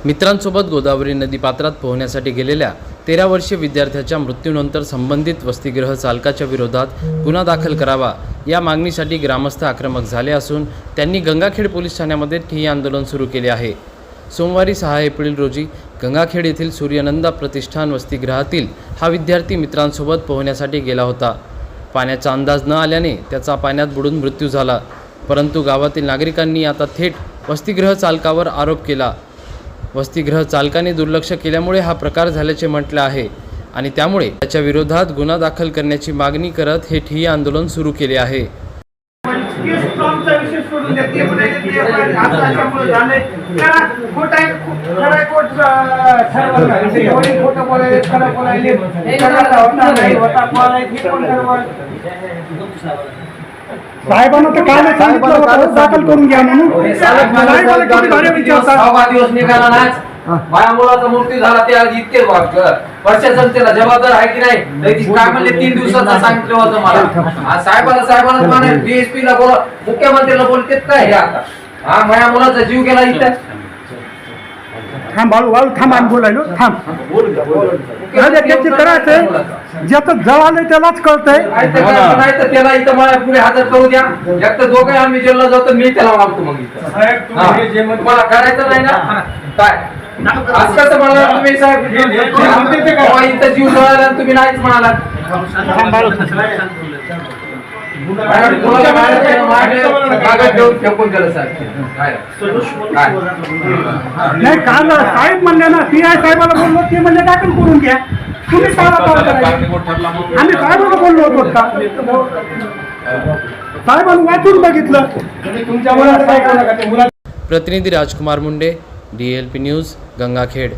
मित्रांसोबत गोदावरी नदी पात्रात पोहण्यासाठी गेलेल्या 13 वर्षीय विद्यार्थ्याच्या मृत्यूनंतर संबंधित वसतिगृह चालकाच्या विरोधात गुन्हा दाखल करावा या मागणीसाठी ग्रामस्थ आक्रमक झाले असून त्यांनी गंगाखेड पोलीस ठाण्यामध्ये ठिय्या आंदोलन सुरू केले आहे। सोमवारी 6 एप्रिल रोजी गंगाखेड येथील सूर्यनंदा प्रतिष्ठान वसतिगृहातील हा विद्यार्थी मित्रांसोबत पोहण्यासाठी गेला होता। पाण्याचा अंदाज न आल्याने त्याचा पाण्यात बुडून मृत्यू झाला, परंतु गावातील नागरिकांनी आता थेट वसतिगृह चालकावर आरोप केला। वसतिगृह चालकाने दुर्लक्ष केल्यामुळे हा प्रकार झाल्याचे म्हटले आहे आणि त्यामुळे त्याच्या विरोधात गुन्हा दाखल करण्याची मागणी करत हे ठिय्या आंदोलन सुरू केले आहे। साहेबांना तर काल सांगितलं होतं दाखल करून घ्या म्हणून। 6 दिवस निघाला नाच माझ्या मुलाचा मृत्यू झाला त्या इतके वर्षाचं त्याला जबाबदार आहे की नाही काय म्हणले 3 दिवसाचा सांगितलं होतं मला। साहेबांना म्हणे डीएसपी ला बोला, मुख्यमंत्र्याला बोलते काय हे आता हा माझ्या मुलाचा जीव गेला इथं। थांब बाळू थांब आणि बोलायलो थांब त्याची करायचंय ज्याचं जळालंय त्यालाच कळतंय नाही तर त्याला इथं मला पुढे हजर करू द्या। एक तर दोघे आम्ही जेलला जातो, मी त्याला मागतो मग इथं तुम्हाला करायचं नाही ना काय आज कसं म्हणाला तुम्ही साहेब इथं जीव जळाला तुम्ही नाहीच म्हणाला। नाही काल साहेब म्हणले ना PI साहेबाला बोललो ते म्हणजे दाखल करून घ्या। तुम्ही आम्ही साहेबाला बोललो होतो का? साहेबांनी वाचून बघितलं। प्रतिनिधी राजकुमार मुंडे, DLP न्यूज, गंगाखेड।